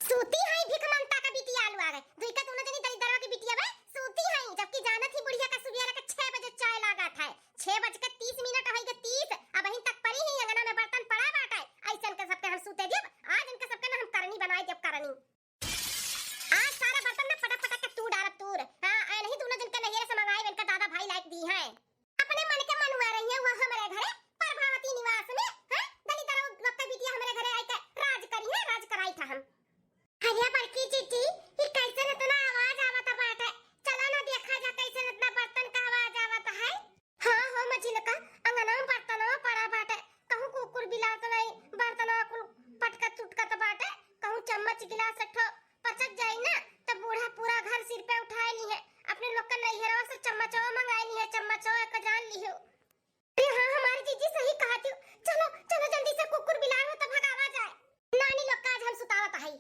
सूती है भिख मंगता का बिटिया आलू आ गए दुई का दोनों जनी दरिद्रवा की बिटिया बे सूती है जबकि जाना थी बुढ़िया का सुबह का 6 बजे चाय लगा था 6:30 होई के 30 अब अहीं तक पड़ी ही अंगना में बर्तन पड़ा बाटे ऐसन के सबके हम सूते देब आज इनके सबके ना हम करनी बनाई देब करनी आज सारा बर्तन में फटाफट के तू डालब तूर हां ऐ नहीं दोनों जन के नैहरे से मंगाई इनका दादा भाई लायक दी है अपने मन के मनवा रही है वो हमारे घरे प्रभावती निवास में हां दलित लोग का बिटिया हमारे घरे आई के राज करी है राज कराई था हम अरे बड़की चिट्ठी ये कैसे इतना आवाज आवत बाटे चलो ना देखा जा कैसे इतना बर्तन का आवाज आवत है हां हो मझिलका अंगना में बर्तनवा पड़ा बाटे कहूं कुकुर बिलार तो नहीं बर्तनवा कुल पटका चुटकत बाटे कहूं चम्मच गिलास ठो पचक जाई ना तो बूढ़ा पूरा घर सिर पे उठाए ली है अपने लोग का नैहरवा से चम्मचवा मंगाई ली है चम्मचवा का जान ली हो हां हमारी जीजी सही कहती चलो चलो जल्दी से कुकुर बिलार हो तो भगावा जाए नानी लोग का आज हम सुतावत है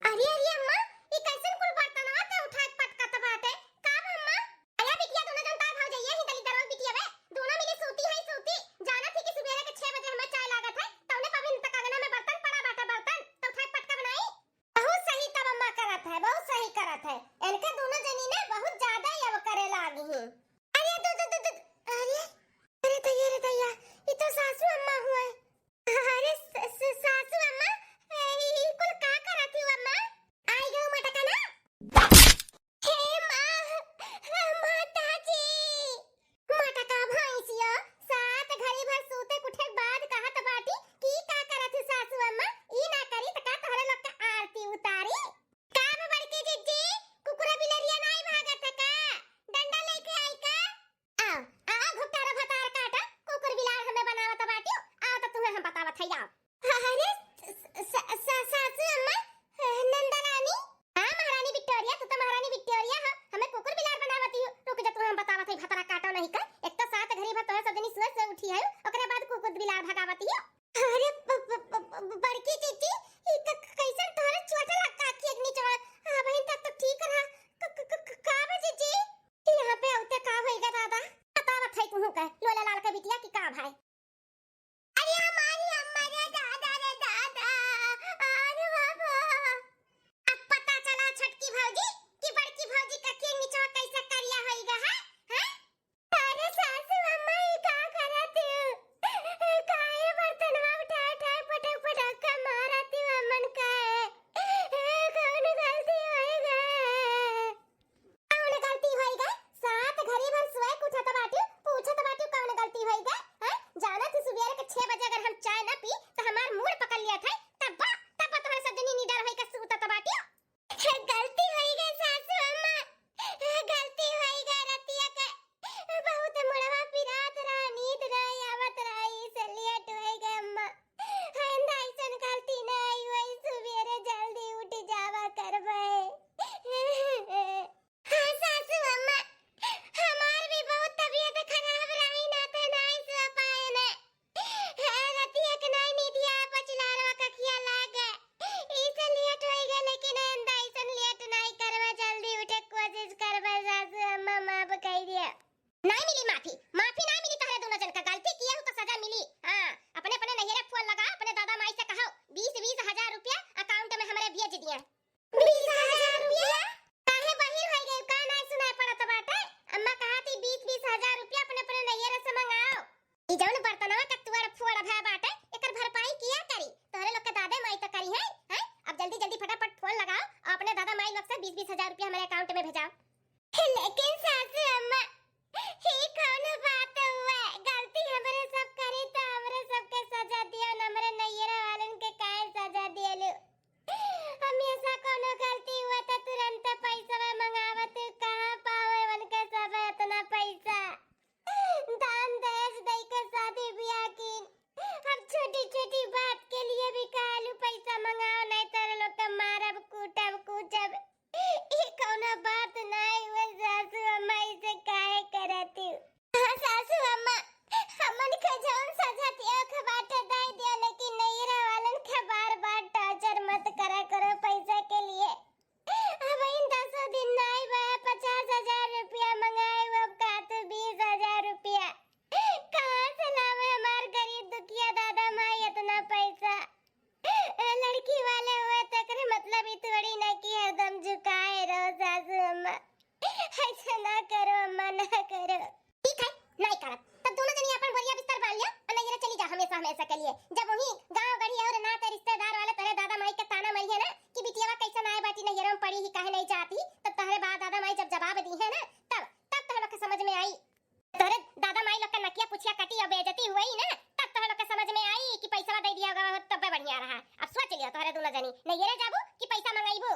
अरे अरे अम्मा ये कैसन कुल बर्तनवा ते उठा के पटकत बाटे का अम्मा आया बिटिया दोनों जन तार भाव जाइए ही दली दरो बिटिया बे दोनों मिली सूती है सूती जाना थी कि सुबह के 6 बजे हमें चाय लागत है तौने पविन तक अंगना में बर्तन पड़ा बाटा बर्तन तो उठा के पटका बनाई बहुत सही तब अम्मा करत है बहुत सही करत है इनके दोनों जनी ने बहुत ज्यादा ही अब करे लागी है अरे अरे तैयार ये तो सासू अम्मा हुआ है अरे सासू अम्मा ये कुल का करत ही अम्मा आई गयो मटका ना हे माता जी मटका भैंसिया सात घड़ी भर सूते कुठे बाद कहत बाटी की का करत ही सासू अम्मा ई ना करी त का तोहरे लोग के आरती उतारी का बड़की जीजी कुकुरा बिलरिया नहीं भागत है का डंडा लेके आई का आ घुटारा भतार काटा कुकुर बिलार हमें बनावत बाटी आ तो तुम्हें हम बतावत है अरे सासू अम्मा नंदा रानी हां महारानी विक्टोरिया तू तो महारानी विक्टोरिया है हमें कुकुर बिलार बनावती हो रुक जा तू हम बतावत है भतरा काटा नहीं का एक तो सात घड़ी भर तोहर सब दिन सुबह से उठी है ओकरे बाद कुकुर बिलार भगावती हो अरे बड़की जीजी ई कैसन तोहरे छोटा लगा के एक नीचे हां बहन तक तो ठीक रहा का बजे जी यहां पे औते का होएगा दादा बतावत है तू का लोला लाल का बिटिया की का भाई अरे हमारी अम्मा रे दादा अरे बाबा अब पता चला छटकी भौजी कि बड़की भौजी का के नीचे कैसे करिया होइगा है अरे सासू अम्मा ये का करत हो काहे बर्तनवा उठा पटक के मारती अमन का कौन गलती होइगा सात घड़ी भर सोए उठत बाटी पूछत बाटी कौन गलती होइगा हैं जाना थी सुबह के 6 बजे अगर हम चाय ना पी तो हमार मूड पकड़ लिया था तब तुम्हारे सब दिन निडर होई के सुतत बाटी गलती होई गई सासू अम्मा गलती होई गई रतिया के बहुत मुड़वा पिरात रहा नींद रही आवत रही से लेट होई गई अम्मा हंदा ऐसन गलती नहीं हुई सुबह जल्दी उठ जावा करबे हां सासू अम्मा हमार भी बहुत तबीयत खराब रही ना तो नहीं सो पाए ने रतिया के नहीं नींदिया बचलारवा का खिया लागे इसे लेट होई गए लेकिन अंदा ऐसन लेट नहीं करवा जल्दी उठे कोशिश करबे सासू अम्मा माफ कह दिया नहीं मिली माफी नहीं मिली तोहरे दोनों जन का गलती किया हो तो सजा मिली हां अपने नैहरे फोन लगा अपने दादा माई से कहो 20 हजार रुपया अकाउंट में हमरे भेज दिया 20,000 रुपया काहे बहिर होई गई का नहीं सुनाई पड़त बाटे अम्मा कहती 20 हजार रुपया अपने नैहरे से मंगाओ ई जौन बर्तनवा का तुअर फोड़ भय बाटे एकर भरपाई किया करी तोहरे लोग के दादा माई तो करी है हैं अब जल्दी फटाफट फोन लगाओ और अपने दादा माई लोग से 20 हजार रुपया हमारे अकाउंट में भेजाओ लेकिन सासू अम्मा ही कौन बात हुआ गलती हमरे सब करी तो हमरे सबके सजा दियो हमरे नैहरा वालन के काहे सजा दियलु हम ऐसा कोनो गलती हुआ तो तुरंत पैसा मंगावत कहां पावे वन के सब इतना पैसा दान दहेज दई के शादी नहीं ये जाबू कि पैसा मंगाइबू।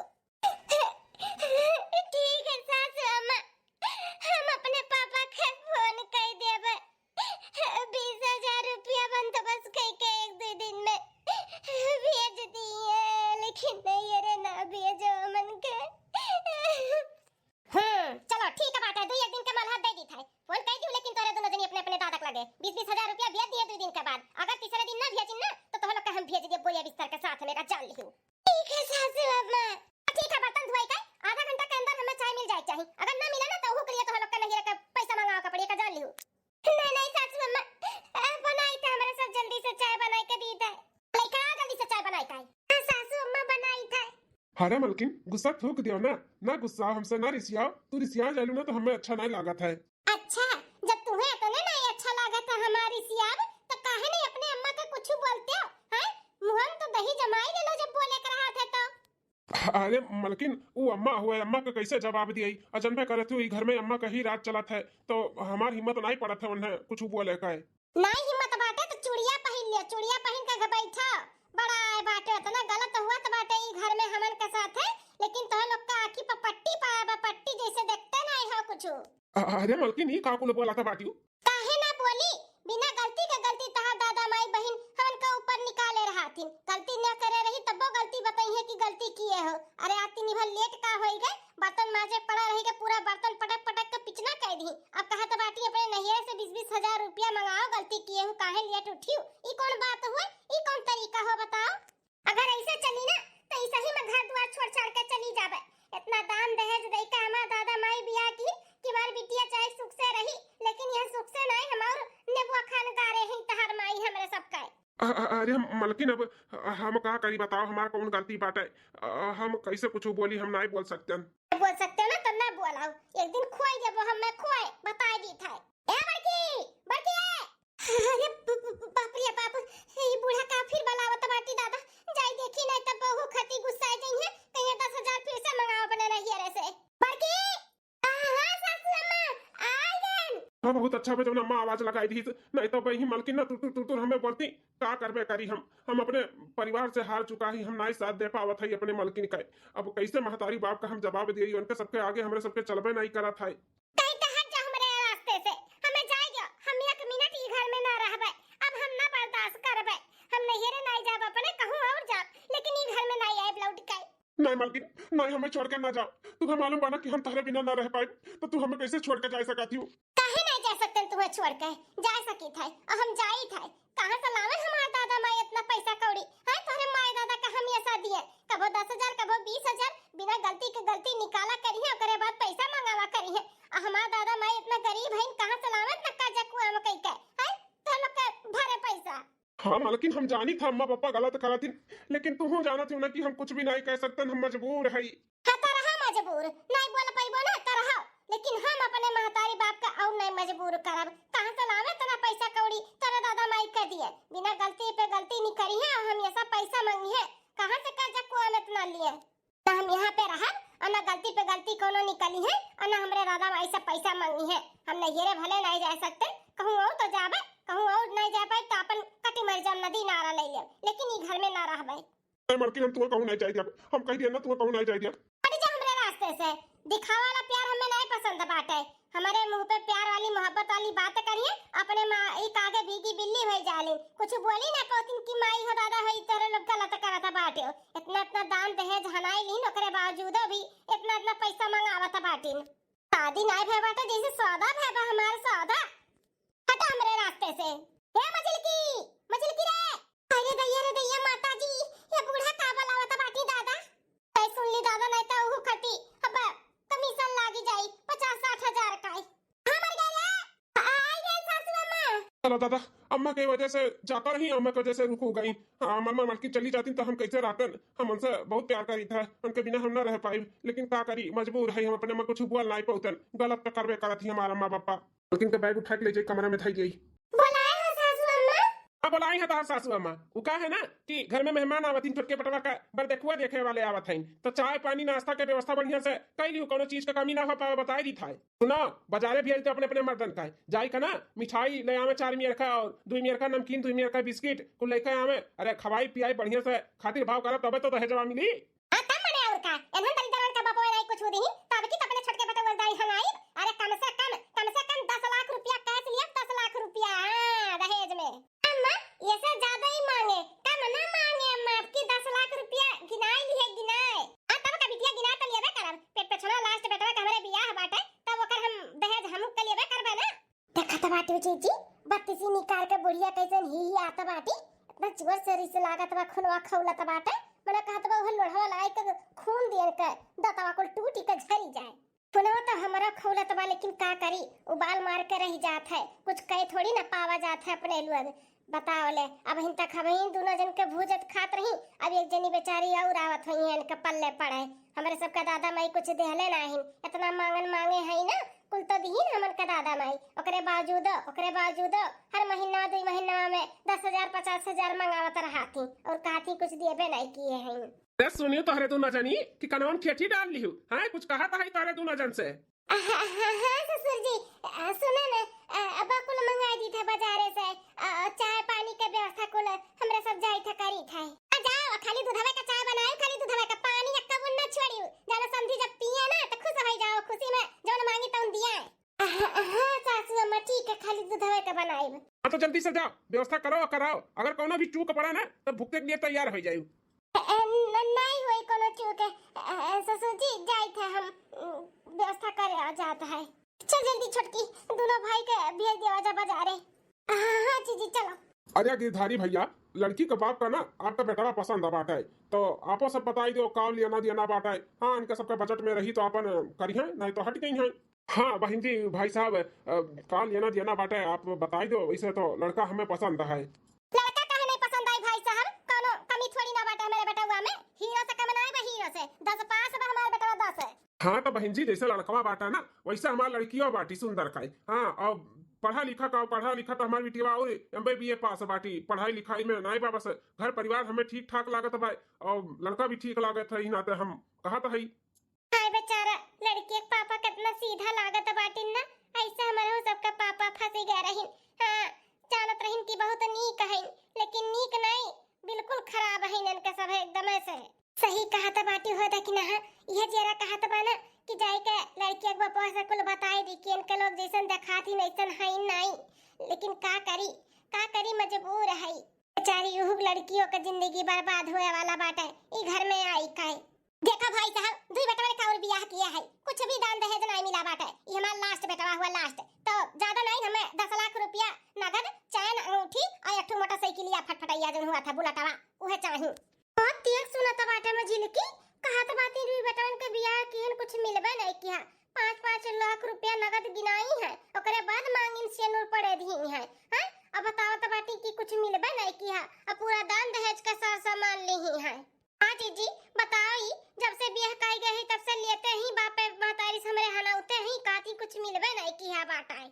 ठीक है सासू अम्मा, हम अपने पापा के फोन कर देबे। 20,000 रुपया बंदोबस्त करके 1-2 दिन में भेज दिए, लेकिन नहीं रे ना भेजो मन के। चलो ठीक है बात है, 2-1 दिन के मलहत दे दी था, फोन कर दी, लेकिन तोरे दोनों जनी अपने अपने दादा के लगे 20,000 रुपया भेज दिए 2 दिन के बाद। अगर तीसरे दिन ना भेजिन ना तो तोह लोग के हम भेज दे बोया बिस्तर के साथ मेरा जान लियो। ठीक है सासू अम्मा। ठीक है, बर्तन धोए के आधा घंटा के अंदर हमें चाय मिल जाए चाहिए, अगर ना मिले ना तो वो करिए तो लोग के नहीं रखे पैसा मंगाओ का पड़ेगा, जान लियो। नहीं सासू अम्मा, बनाई था हमारे साथ, जल्दी से चाय बनाई के दी था, लइका जल्दी से चाय बनाई था। सासू अम्मा बनाई था। अरे मलकिन गुस्सा थूक दियो ना गुस्सा हमसे ना रिसियाओ, तू रिसिया जालू ना तो हमें अच्छा नहीं लागत है। अच्छा, जब तुम्हें इतने नहीं अच्छा लागत है हमारी सियाब, तो काहे नहीं अपने अम्मा का कुछ बोलते हो हैं? मुंह तो दही जमाई ले लो जब बोले कर रहा था तो। अरे मलकिन वो अम्मा हुए, अम्मा का कैसे जवाब दिए, अजनबे करे तू घर में अम्मा का ही राज चला था तो हमारी हिम्मत नहीं पड़ा था उन्हें कुछ बोले का। नहीं हिम्मत बाटे तो चूड़िया पहन लियो, चूड़िया पहन के बैठा, बड़ा है बाटे, इतना गलत हुआ तो बाटे ई घर में हमन के साथ है, लेकिन तो लोग का आंखी पर पट्टी पाया, पट्टी जैसे देखते नहीं हो कुछ। अरे मलकिन ये का कुल बोला था बाटियो, काहे ना बोली, बिना गलती के गलती तहा दादा माई बहन हमन का ऊपर निकाले रहा थी, गलती न करे रही तब वो गलती बताई है कि गलती किए हो। अरे आती निभल लेट का होई गए, बर्तन माजे पड़ा रही के पूरा बर्तन पटक पटक के पिचना कह दी। अब कहा तो बाटी अपने नैहर से 20,000 रुपया मंगाओ, गलती किए हो काहे लेट उठियो, ई कौन बात हुई, ई कौन तरीका हो बताओ। अगर ऐसे चली ना तो ऐसे ही मैं घर द्वार छोड़ छाड़ के चली जाबे। इतना दान दहेज दे के हमार दादा माई बियाह की कि हमारी बिटिया चाहे सुख से रही, लेकिन यह सुख से नहीं हमार नेबुआ खान गारे हैं तहर माई हमरे सब का। अरे मलकिन अब हम का करी बताओ, हमारा कौन गलती बाटे, हम कैसे कुछ बोली, हम नहीं बोल सकते। बोल सकते हो ना तो ना बोलाओ, एक दिन खोई देबो हम, मैं खोए बता दी था। ए बड़की बड़की, अरे बाप रे बाप, ये बूढ़ा का फिर बुलावत बाटी दादा, जाई देखी नहीं तब बहू खती गुस्सा गई है, कहीं 10,000 फिर से मंगाओ अपने नैहर से। बड़की हां सासू अम्मा आ गए। हाँ बहुत अच्छा जब अम्मा आवाज लगाई थी, नहीं तो वही मलकिन ना तू हमें बोलती का करबे करी, हम अपने परिवार से हार चुका ही, हम नहीं साथ दे पावत है अपने मलकिन का। अब कैसे महतारी बाप का हम जवाब दिए, उनके सबके आगे हमरे सबके चलबे नहीं करा था। कहीं तो हट जा हमरे रास्ते से, हमें जाइयो, हम 1 मिनट ई घर में ना रहबे, अब हम ना बर्दाश्त करबे, हम नैहर नहीं जाब, अपने कहूं और जाब, लेकिन ई घर में नहीं आए लौट के। नहीं मलकिन नहीं, हमें छोड़ के ना जाओ, तुम्हें मालूम बना कि हम तारे बिना ना रह पाए, तो तू हमें कैसे छोड़ के जा सकती हूँ। काहे नहीं जा सकते तुम्हें छोड़ के, जा सकी था और हम जाई था, कहां से लावे हमारे दादा माई इतना पैसा कौड़ी है, तोरे माई दादा का हम ऐसा दिए, कबो 10,000 कबो 20,000, बिना गलती के गलती निकाला करी है, ओकरे बाद पैसा मंगावा करी है, और हमारे दादा माई इतना गरीब है, कहां से लावे इतना कर्जा कुआं में कई के है, तो लोग के भरे पैसा। हाँ मलकिन हम जानी था अम्मा पापा गलत करा थी, लेकिन तू जाना थी ना कि हम कुछ भी नहीं कह सकते, हम मजबूर है। हाँ तरह मजबूर नहीं बोल पाइबो ना तरह, लेकिन हम अपने महतारी बाप का और नहीं मजबूर करब, कहां से लावे तना पैसा कौड़ी, तोरे दादा माई कर दिए, बिना गलती पे गलती नहीं करी है, और हम ऐसा पैसा मांगी है, कहां से कर्जा कुआं में इतना लिए, ना हम यहाँ पे रहब, और ना गलती पे गलती कोनो निकली है, और ना हमरे दादा माई से पैसा मांगी है, हम नैहरे भले नहीं जा सकते, कहूं और तो जाबे, कहूं और नहीं जा पाए तो अपन कटी मर जाम नदी नारा ले ले, लेकिन ई घर में ना रहबे। मलकिन हम तुम्हें कहूं नहीं चाहिए, हम कह दिया ना तुम्हें कहूं नहीं चाहिए। हट जा हमरे रास्ते से, दिखावा वाला प्यार हमें नहीं पसंद बाटे, हमारे मुंह पे प्यार वाली मोहब्बत वाली बात करिए, अपने माँ एक आगे भीगी बिल्ली हो जाली, कुछ बोली ना पोतिन की माई हो दादा हो तेरे लोग गलत करता बाटे, इतना दान दहेज हनाई लीन, ओकरे बावजूद भी इतना पैसा मंगावत बाटिन, शादी नहीं भे बाटे जैसे सौदा भे बा हमार सौदा। हटा हमरे रास्ते से, हे मजलकी रे, अरे दैया माता जी, ये बूढ़ा का बुलावत बाटी दादा, ऐ सुन ली दादा नहीं तो ऊ खटी, अब कमीशन लागी जाई 50-60 हजार का। हां मर गए रे, आई गए सासू अम्मा। चलो दादा, अम्मा की वजह से जाता रही, अम्मा की वजह से रुक गई, अम्मा मलकिन चली जाती तो हम कैसे रहते, हम उनसे बहुत प्यार करी था, उनके बिना हम न रह पाए, लेकिन का करी मजबूर है, हम अपने में कुछ बोल नहीं पाते, गलत तो करबे करत ही हमारा अम्मा पापा। मलकिन के बैग उठा के ले जाई कमरे में थई गई। बुलाए हो सासू अम्मा? अब बोलाई है तहार सासू अम्मा वो का है ना कि घर में मेहमान आवत छोटके पटवा का बर देखुआ देखे वाले आवत हैं तो चाय पानी नाश्ता के व्यवस्था बढ़िया से कई लियो कोनो चीज का कमी ना हो पावे बताए दी था सुनो बाजारे भी तो अपने अपने मर्दन का जाई का ना मिठाई ले आवे 4 मियर का और 2 मियर का नमकीन 2 मियर का बिस्किट कुल लेके आवे अरे खवाई पियाई बढ़िया से खातिर भाव करब तबे तो दहेजवा मिली हां कम मने और का एनहन तली दरवान का बापो नहीं कुछ होदी तब की अपने छोटके पटवा दाई हनाई अरे कम से कम 10 लाख रुपया कैश लिया 10 लाख रुपया हां दहेज में अम्मा ये से ज्यादा ही मांगे कम ना मांगे अम्मा आपकी 10 लाख रुपया गिनाई ली है गिनाए हां तब का बिटिया गिना त लेबे करब पेट पे छोना लास्ट बेटवा के हमरे बियाह बाटे तब ओकर हम दहेज हमू के लेबे करबे ना देखत बाटी जीजी बत्तीसी निकाल के बुढ़िया कैसन ही आता बाटी इतना जोर से रिस लागत बा खुनवा खौलत बाटे मने कहत बा ओहन लोढ़वा लगाई के खून दिए के दतवा को टूटी के झरी जाए खुनवा तो हमारा खौलत बा लेकिन का करी उबाल मार के रह जात है कुछ कहे थोड़ी ना पावा जात है अपने लोग बताओ ले अब हिन तक हम ही दोनों जन के भूजत खात रही अब एक जनी बेचारी और आवत हुई है इनके पल्ले पड़े हमारे सबका दादा माई कुछ देहले नाही इतना मांगन मांगे है ना कुल तो दीन हमन का दादा माई ओकरे बावजूद हर महीना 2 महीना में 10,000 50,000 मंगावत रहती और काथी कुछ दिएबे नहीं किए हैं रे सुनियो तोहरे तू न जानी कि कनवन खेती डाल लिहु हां कुछ कहा था तोहरे तू न जन से हाँ ससुर जी सुने ना अब कुल मंगाई दी था बाजारे से चाय पानी के व्यवस्था कुल हमरे सब जाई था करी था जाओ खाली दूधवे का चाय बनाए खाली दूधवे का पानी का कबून न छोड़ियो जानो समझी जब पिए ना तो खुश हो जाओ खुशी में जौन मांगी तौन दिया हां सासू अम्मा ठीक है खाली दूधवे का बनाई हां तो जल्दी से जाओ व्यवस्था करो कराओ अगर कोनो भी चूक पड़ा ना तो भुगते के लिए तैयार हो जाइयो नहीं हुई कोनो चूक ससुर जी जाई थे हम व्यवस्था करे आ जाता है चल जल्दी छोटकी दोनों भाई के भेज दिया जा बाजारे हां जी चलो अरे गिरधारी भैया लड़की के बाप का ना आपका बेटा पसंद बाटा है तो आपो सब बताई दो काम लिया ना दिया ना बाटा है हाँ इनका सबका बजट में रही तो अपन करी है नहीं तो हट गई है हाँ बहन जी भाई साहब काम लिया ना दिया ना बाटा है आप बताई दो वैसे तो लड़का हमें पसंद है लड़का काहे नहीं पसंद आई भाई साहब कोनो कमी थोड़ी ना बाटा मेरे बेटा हुआ में हीरो से कम नहीं बा हीरो से 10 पास बा हमारा बेटा 10 है हाँ तो बहन जी जैसे लड़कवा बाटा ना वैसे हमारा लड़कियों बाटी सुंदर का हाँ और पढ़ा लिखा तो हमारी बेटिया और MBA पास बाटी पढ़ाई लिखाई में नहीं बा बस घर परिवार हमें ठीक ठाक लागत भाई और लड़का भी ठीक लागत है नाते हम कहा तो है हाय बेचारा लड़की के पापा कितना सीधा लागत बाटी ना ऐसा हमारा सबका पापा फंस गया रही हां जानत रहिन की बहुत नीक है लेकिन नीक नहीं बिल्कुल खराब है इनका सब एकदम ऐसे सही कहा था बाटी हो था कि ना यह जरा कहा था ना कि जाई के लड़की के बापा से कुल बताई दी कि इनके लोग जैसन दिखाती नैसन है नहीं लेकिन का करी मजबूर है बेचारी यूं लड़कियों का जिंदगी बर्बाद होए वाला बाटे ई घर में आई काहे देखा भाई साहब 2 बेटा का और बियाह किया है कुछ भी दान दहेज नहीं मिला बाटे ये हमारा लास्ट बेटा हुआ लास्ट तो ज्यादा नहीं हमें 10 लाख रुपया नगद चैन अंगूठी और एक मोटरसाइकिल या फटफटाइया जन हुआ था बुलेटवा उहे चाहिए बहुत तीर सुनत बाटे में झिलकी कहत बाती 2 बेटा के बियाह किहन कुछ मिलबे नहीं किया 5-5 लाख रुपया नगद गिनाई है ओकरे बाद मांगिन से नूर पड़े दी है हां अब बताओ तो बाटी की कुछ मिलबे नहीं किया अब पूरा दान दहेज का सारा सामान ली ही है हां जी बताई जब से बियाह काई गए है तब से लेते ही बापे महतारी से हमरे हनाउते ही काती कुछ मिलबे नहीं किया बाटाए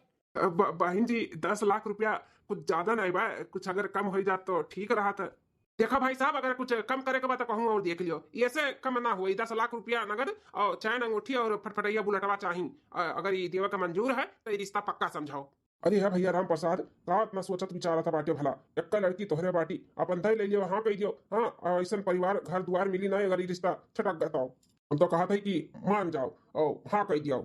बहन जी 10 लाख रुपया कुछ ज्यादा नहीं बा कुछ अगर कम हो जात तो ठीक रहा था देखा भाई साहब अगर कुछ कम करे के बात तो कहूँ और देख लियो ऐसे कम ना हुई 10 लाख रुपया नगद और चैन अंगूठी और फटफटैया बुलेटवा चाहिए अगर ये देवा का मंजूर है तो ये रिश्ता पक्का समझाओ अरे हाँ भैया राम प्रसाद का इतना सोचत विचारा था बाटे भला एक लड़की तोहरे बाटी अपन दे ले लियो हाँ कह दियो हाँ ऐसा परिवार घर द्वार मिली ना अगर ये रिश्ता छटक गया हम तो कहा था कि मान जाओ और हाँ कह दियो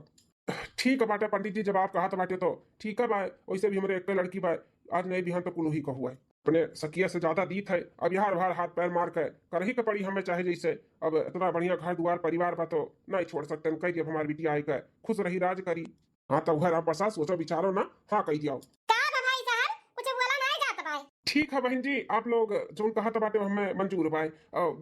ठीक है बाटे पंडित जी जब आप कहा था बाटे तो ठीक है भाई वैसे भी हमारे एक लड़की भाई आज नहीं भी हम तो कुल ही कहूँ है अपने सकिया से ज्यादा दीत है अब यार भार हाथ पैर मार के करही के पड़ी हमें चाहे जैसे अब इतना बढ़िया घर द्वार परिवार बा तो नहीं छोड़ सकते कह दिया हमारी बेटी आई के खुश रही राज करी हाँ तो घर आप प्रसाद सोचो विचारो ना हाँ कह दिया ठीक है बहन जी आप लोग जो कहा था बाटे हमें मंजूर भाई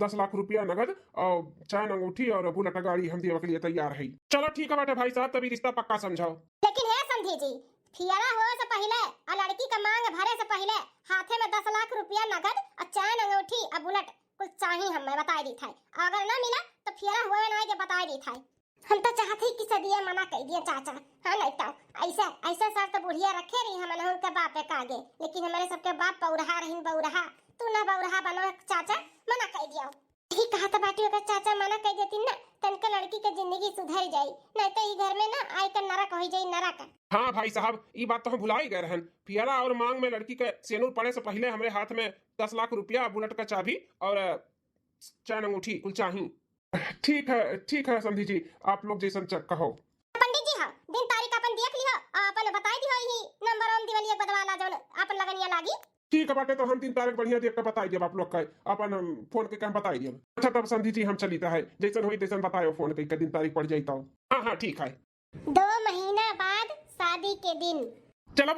10 लाख रुपया नगद और चैन अंगूठी और बुलेट गाड़ी हम देने के लिए तैयार है चलो ठीक है बाटे भाई साहब तभी रिश्ता पक्का समझाओ लेकिन है समझी जी फियारा हो से पहले और लड़की का मांग भरे से पहले हाथे में 10 लाख रुपया नगद और चैन अंगूठी और बुलेट कुछ चाहिए हमें बताई दी था अगर ना मिला तो फियारा हुए ना के बताई दी था हम तो चाहते ही कि सदिया मना कह दिया चाचा। हाँ नहीं तो ऐसा ऐसा सर तो बुढ़िया रखे रही हमन उनके बाप के आगे, लेकिन हमारे सबके बाप बौरहा रहीन बौरहा, तू ना बौरहा बनो चाचा, मना कह दिया। ठीक कहा था बाटी अगर चाचा मना कह देती ना तनके लड़की के जिंदगी सुधर जाई, नहीं तो ई घर में ना आई कर नरक हो जाई नरक। हाँ भाई साहब, ये बात तो हम भुला ही गए रहन। फियरा और मांग में लड़की के सेनूर पड़े से पहले हमारे हाथ में 10 लाख रुपया, बुलेट का चाबी और चैन अंगूठी कुल चाहिए। ठीक है समधी जी, आप लोग जैसन कहो। पंडित जी हाँ दिन तारीख अपन देख लियो, अपन बताई दियो ही नंबर ऑन दिवलिया बदवाला जोन अपन लगनिया लागी। ठीक है बाटे, तो हम 3 तारीख बढ़िया देख कर बताई देब आप लोग का, अपन फोन के काम बताई देब। अच्छा तब समधी जी हम चली है, जैसन हुई तैसन बताओ फोन के दिन तारीख पड़ जाई तो। हाँ ठीक है। 2 महीना बाद शादी के दिन। चलो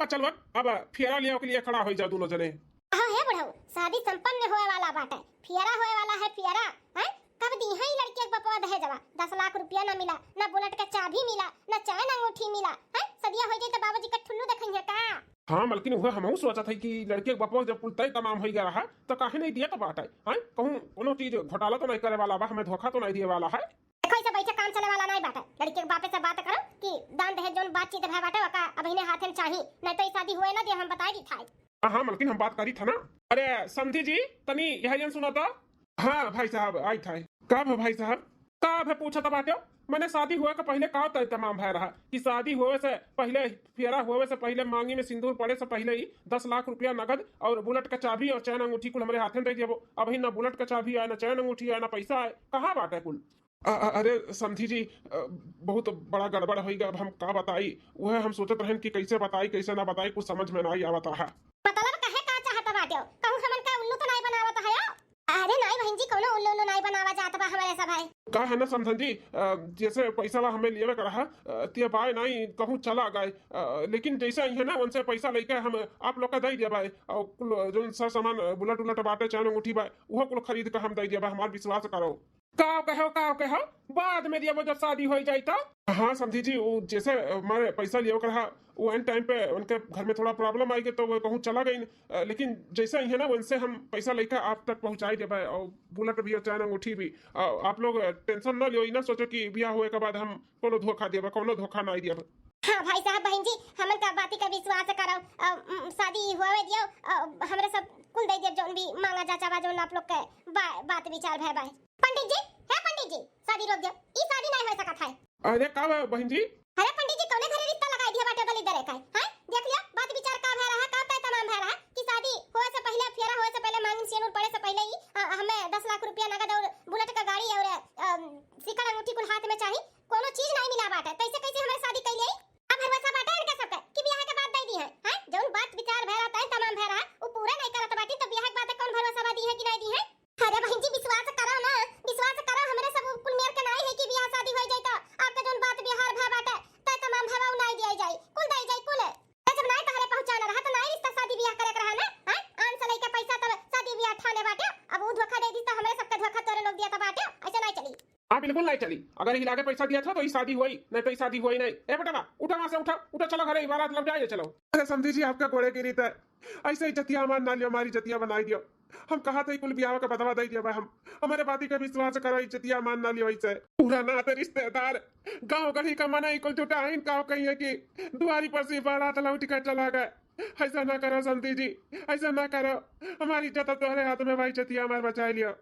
अब फियरा लिया के लिए खड़ा हो जाओ दोनों जने। हाँ है बुढ़ऊ, शादी संपन्न होए वाला बाटे, फियरा होए वाला है फियरा। हैं कब दी है लड़की के बपवा दहे जवा, 10 लाख रुपया ना मिला, ना बुलेट का चाबी मिला, ना चैन अंगूठी मिला। हैं सदिया हो जाई तो बाबूजी का ठुल्लू देखिए का। हाँ मलकिन वह हम सोचा था कि लड़के के बपवा जब कुल तय तमाम हो गया रहा तो काहे नहीं दिया तो बात है। हैं कहूं कोनो चीज घोटाला तो नहीं करे वाला बा, हमें धोखा तो नहीं दिए वाला है। देखो ऐसे बैठे काम चले वाला नहीं बाटे, लड़के के बापे से बात करो कि दान दहेज जोन बातचीत है बाटे वका अभी ने हाथ में चाहिए, नहीं तो ई शादी हुए ना दे हम बताई दी था। हाँ मलकिन हम बात करी था ना। अरे समधी जी तनी यह सुना तो। हाँ भाई साहब आई था। कब है भाई साहब, कब है पूछा था बाटे। मैंने शादी हुए का पहले का तय तमाम भय रहा कि शादी हुए से पहले, फियरा हुए से पहले, मांगी में सिंदूर पड़े से पहले ही 10 लाख रुपया नगद और बुलेट का चाबी और चैन अंगूठी कुल हमारे हाथ में रह दिया। अभी ना बुलेट का चाबी आया, ना चैन अंगूठी आया, ना पैसा आया, कहाँ बात है कुल। अरे समधी जी बहुत बड़ा गड़बड़ हो गया, अब हम का बताई। वह हम सोचत रहन कि कैसे बताई कैसे ना बताई, कुछ समझ में नहीं आवता है। मतलब कहे का चाहता बाटे, कहूं हमन का उल्लू तो नहीं बनावत है। अरे नहीं बहन जी कोनो उल्लू नहीं बनावा जात बा हमारे सब भाई। का है ना समझन जी, जैसे पैसा वा हमें लिए रहा ते बाय नहीं कहूँ चला गए, लेकिन जैसे ही है ना उनसे पैसा लेके हम आप लोग का दे दिया भाई, और जो सर सामान बुलेट उलट बाटे चैन अंगूठी बा वह कुल खरीद कर हम दे दिया भाई, हमार विश्वास करो। का कहो बाद में दिया जब शादी हो जाए तो। हाँ समझी जी, वो जैसे हमारे पैसा लिया रहा वो एंड टाइम पे उनके घर में थोड़ा प्रॉब्लम आई गई तो वो कहूँ चला गई, लेकिन जैसे ही है ना उनसे हम पैसा लेकर आप तक पहुंचाई दे भाई, और बुलेट भी और चैन अंगूठी भी। आप लोग टेंशन न लियो, ना सोचो कि ब्याह हुए के बाद हम कोनो धोखा दिया, कोनो धोखा नहीं दिया। हाँ भाई साहब बहन जी हमन का बाती का विश्वास करो, शादी होवे दियो हमरे सब कुल दे दियो जोन भी मांगा जाचा बा जोन आप लोग के बात विचार है भाई। पंडित जी है पंडित जी शादी रोक दियो, ई शादी नहीं हो सकत है। अरे का बहन जी, अरे पंडित जी कौने घरे रिश्ता लगाई दिया बाटे दली दरे का है, देख लिया बात विचार का भय रहा, का तय तमाम भय रहा कि शादी होए से पहले, फियरा होए से पहले, मांग सिंदूर पड़े से पहले ही हमें 10 लाख रुपया नगद और बुलेट का गाड़ी और सिक्का अंगूठी कुल हाथ में चाहिए, कोनो चीज नहीं मिला बाटे, कैसे कैसे हमारी शादी कर ली। अब भरोसा बाटे इनका सबका कि ब्याह के बाद दे दी है, हैं जोन बात विचार भय रहा है तमाम भय रहा वो पूरा नहीं करत बाटी, तो ब्याह के बाद कौन भरोसा बा दी है कि नहीं दी है। अरे बहन जी विश्वास करो ना, विश्वास करो हमरे सब कुल मेर के नहीं है कि ब्याह शादी हो जाए तो आपके जोन बात बिहार भय बाटे तय तमाम भय नहीं दिया जाए, कुल दे जाए कुल जब नहीं तहरे पहुंचाना रहा तो नहीं रिश्ता शादी ब्याह करे रहा ना, हैं आन से लेके पैसा तब शादी ब्याह ठाने बाटे, अब वो धोखा दे दी तो हमरे सबके धोखा तोरे लोग दिया तो बाटे, ऐसा नहीं चली। हाँ बिल्कुल नहीं चली, अगर हिला के पैसा दिया था तो ये शादी हुई, नहीं तो ये शादी हुई नहीं। ए बेटा उठा वहां से, उठा चलो घरे, बारात लग जाए चलो। अरे समझी जी आपका घोड़े की रीत है, ऐसे ही जतिया मान ना लियो, हमारी जतिया बनाई दियो। हम कहा था कुल ब्याह का बदवा दे दिया भाई, हम हमारे बाती का विश्वास करो, जतिया मान ना लियो। ऐसे पूरा नाते रिश्तेदार गाँव गढ़ी का मना कुल जुटा है, इनका कही है कि दुआरी पर से बारात लौट कर चला गए। ऐसा ना करो समझी जी, ऐसा ना करो, हमारी इज्जत तुम्हारे हाथ में भाई, जतिया हमारे बचा लियो।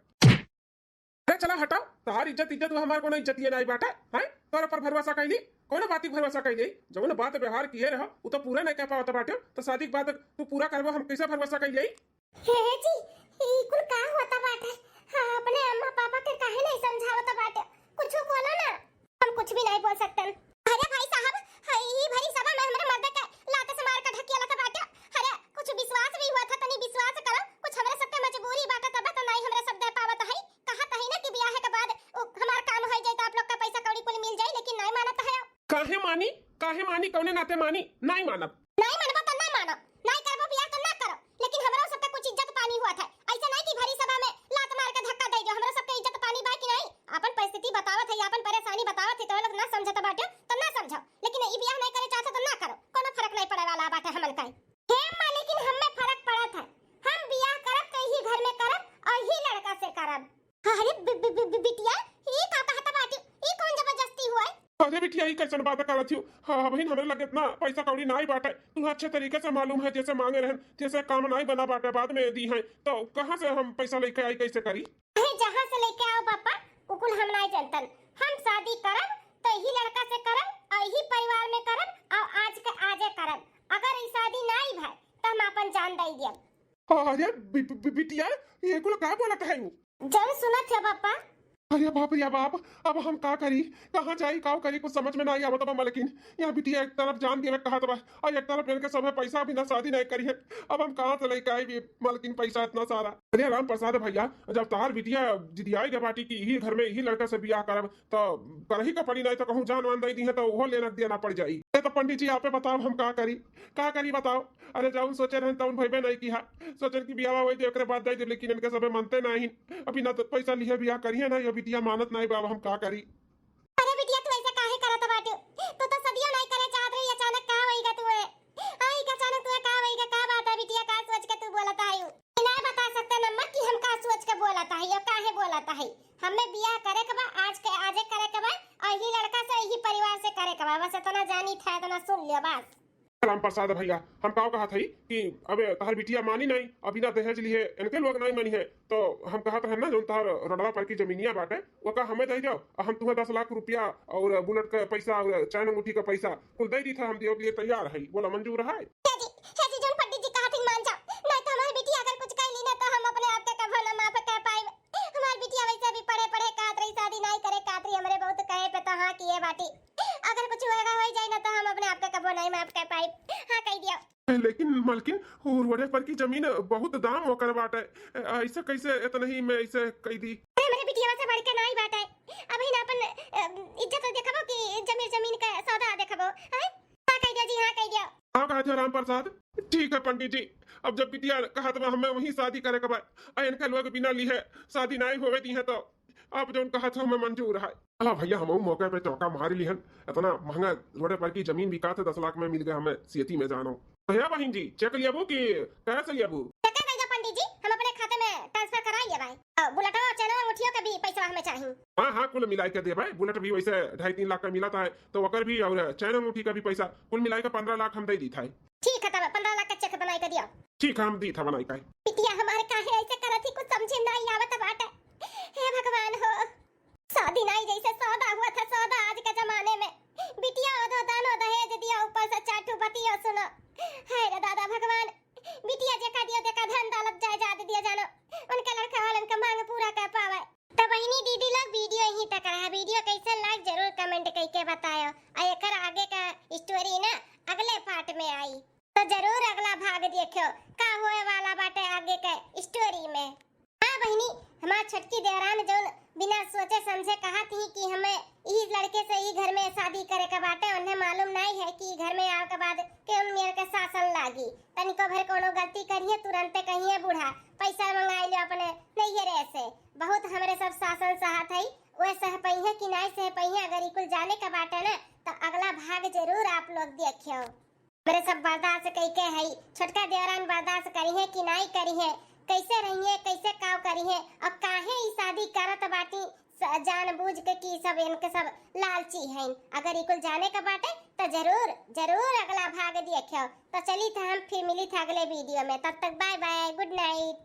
चला हटाओ, तार इज्जत वो हमारे को नहीं इज्जत नहीं बाटा है, तोरे पर भरोसा कैली, कोनो बात भरोसा कैली, जब बात व्यवहार किए रहो वो तो पूरा नहीं कह पाता बाटे, तो शादी के बाद तू पूरा करबो, हम कैसे भरोसा कैली। हे जी ई कुल का होता बाटे, हां अपने अम्मा पापा के काहे नहीं समझावत बाटे, कुछ बोलो ना, हम कुछ भी नहीं बोल सकते। अरे भाई साहब ई भरी सभा में हमरे मर्द के लाते से मार के ढकिया लता बाटे, अरे कुछ विश्वास भी हुआ था, तनी विश्वास करो, कुछ हमरे सबके मजबूरी बाटे तब तो नहीं हमरे सब दे पावत है। कहा था ही ना कि ब्याह के बाद हमार काम हो जाए तो आप लोग का पैसा कौड़ी कुल मिल जाए, लेकिन नहीं मानत है। काहे मानी कौने नाते मानी, नहीं मानब, नहीं मानबो तो ना मानो, नहीं करबो ब्याह तो ना करो, लेकिन हमरो सबके कुछ इज्जत पानी हुआ था, ऐसा नहीं कि भरी सभा में लात मार के धक्का दे दियो, हमरो सबके इज्जत पानी बा कि नहीं, अपन परिस्थिति बतावत है, अपन परेशानी बतावत है, तो लोग ना समझत बाटे तो ना समझो, लेकिन ई ब्याह नहीं करे चाहते तो ना करो, कोनो फर्क नहीं पड़े वाला बाटे हमन का। हे मां लेकिन हम में फर्क पड़त है, हम ब्याह करब तो ही घर में करब और ही लड़का से करब। अरे बिटिया ई का कहता बाटी, ई कौन जबरदस्ती हुआ है, बिटिया ही कैसन बात करत हूँ। हाँ बहन हमरे लगे इतना पैसा कौड़ी नहीं बाटे, तुम्हें अच्छे तरीके से मालूम है जैसे मांगे रहन जैसे काम नहीं बना बाटे बाद में दी है तो कहाँ से हम पैसा लेके आई कैसे करी? जहाँ से लेके आओ पापा उकुल हम नहीं जानतन। हम शादी करब तो यही लड़का से करब और यही परिवार में करब और आज के आजे करब। अगर ई शादी नहीं भय तो हम अपन जान दे दियब। अरे बिटिया ये कुल का बोलत है? जन सुनत है पापा। अरे बाप रे बाप, अब हम का करी, कहाँ जाई का करी कुछ समझ में नहीं आवत बा। लेकिन यहाँ बिटिया एक तरफ जान दिए कहा बा और एक तरफ इनके सब पैसा बिना शादी नहीं करी है। अब हम कहाँ से लेके आई मालकिन पैसा इतना सारा? अरे राम प्रसाद भैया, जब तार बिटिया जिदियाई के बाटी की यही घर में यही लड़का से बियाह करब तो करही का पड़ी, नहीं तो कहूँ जान वान दे दी है तो वो लेना देना पड़ जाई। तो पंडित जी आपे बताओ हम का करी बताओ। अरे जाऊन सोचे रहे तउन भइबे नहीं की सोचन की बियाह हुई तो बात दे, लेकिन इनके सबे मानते नहीं। अभी ना तो पैसा लिए बियाह करिए ना, बिटिया मानत नहीं बाबा, हम का करी? अरे बिटिया तू ऐसे काहे करत बाटे? तू तो सदियों नहीं करे चाहत रही, अचानक का होईगा तू? आई का अचानक तू का होईगा? का बात है बिटिया, का सोच के तू बोलत आयु? नहीं बता सकते नम्मा कि हम का सोच के बोलत है या काहे बोलत है। हमें बियाह करे के बा, आज के आजे करे के बा और यही लड़का से यही परिवार से करे के बा। बस इतना जानी था, इतना सुन लियो बस। राम प्रसाद भैया, हम का कहा थी कि अबे तहर बिटिया मानी नहीं, अभी ना दहेज लिए इनके लोग नहीं मानी है तो हम कहत है ना जो तहर रडवा पर की जमीनिया बाटे वो का हमें दे जाओ, हम तुम्हें 10 लाख रुपया और बुलेट का पैसा और चैन अंगूठी का पैसा कुल दे दी था, हम दियो के लिए तैयार है। बोला मंजूर है? जी जोन पंडित जी कहा मान जाओ, नहीं तो हमारी बिटिया अगर कुछ कह ली ना तो हम अपने आप के कभो ना माफ कर पाए। हमारी बिटिया वैसे भी पढ़े कात रही, शादी नहीं करे कात रही, हमरे बहुत कहे पे तो हां किए बाटी। अगर कुछ होएगा हो जाए ना तो हम अपने आप के कभो नहीं माफ कर पाए। हां कह दिया। लेकिन मालकिन रोडे पर की जमीन बहुत दाम होकर बाटे, ऐसे कैसे इतना ही मैं ऐसे कह दी? मेरे बिटिया से बढ़ के नहीं बाटे। अभी ना अपन इज्जत देखबो कि जमीन का सौदा देखबो। हां कह दिया जी, हां कह दिया। हाँ कहा राम प्रसाद, ठीक है पंडित जी। अब जब बिटिया कहा तो हमें वही शादी करे के बाद इनके लोग बिना लिए शादी नहीं होवे दी है तो आप जो कहा था हमें मंजूर है। अला भैया हम मौके पे चौका मार ली हन, इतना महंगा रोडे पर की जमीन बिका थे 10 लाख में मिल गया, हमें सीएती में जानो। भैया बहन जी चेक लियाबू कि कैसे लियाबू? चेक दे दो पंडित जी, हम अपने खाते में ट्रांसफर कराइए भाई। बुलेट और चैनल अंगूठियों का भी पैसा हमें चाहिए। हाँ कुल मिला के दे भाई, बुलेट भी वैसे 2.5-3 लाख का मिला था तो वकर भी और चैन अंगूठी का भी पैसा कुल मिला के 15 लाख हम दे दी था। ठीक है तब 15 लाख का चेक बनाई के दियो। ठीक है हम दी था बनाई का। बिटिया हमारे काहे ऐसे करत थी, कुछ समझ नहीं आवत बाटे। हे भगवान हो, शादी नहीं जैसे सौदा हुआ था सौदा आज के जमाने में। बिटिया दो दानो दहेज दिया, ऊपर से चाटू बतियो सुनो। हाय रे दादा भगवान, बिटिया जेका दियो देखा धन दौलत जायदाद दिया जानो, उनका लड़का वालन का मांग पूरा कर पावे। तो बहिनी दीदी लोग वीडियो यहीं तक रहा। वीडियो कैसा लाइक जरूर कमेंट करके बतायो और एकर आगे का स्टोरी ना अगले पार्ट में आई तो जरूर अगला भाग देखो का होए वाला बाटे आगे के स्टोरी में। हाँ बहिनी, हमार छटकी देवरान जो बिना सोचे समझे कहा थी कि हमें इस लड़के से ही घर में शादी करे के बाटे, उन्हें मालूम नहीं है कि घर में आवे के बाद केउन मेरे के शासन लागी। तनिको भर कोनो गलती करिए तुरंत कहिए बूढ़ा पैसा मंगाई ले अपने नैहरे से। बहुत हमरे सब शासन सहत है, वे सह पहिए कि नहीं सह पहिए। अगर इकुल जाने का बाटे ना तो अगला भाग जरूर आप लोग देखियो। मेरे सब बर्दाश्त कई के है, छोटका देवरान बर्दाश्त करी है कि नहीं करी है, कैसे रही है कैसे काव करी है और काहे ई शादी करत बाटी जानबूझ के की सब इनके सब लालची हैं। अगर इकुल जाने का बाटे तो जरूर अगला भाग देखियो। तो चली था हम फिर मिली था अगले वीडियो में, तब तक बाय बाय, गुड नाइट।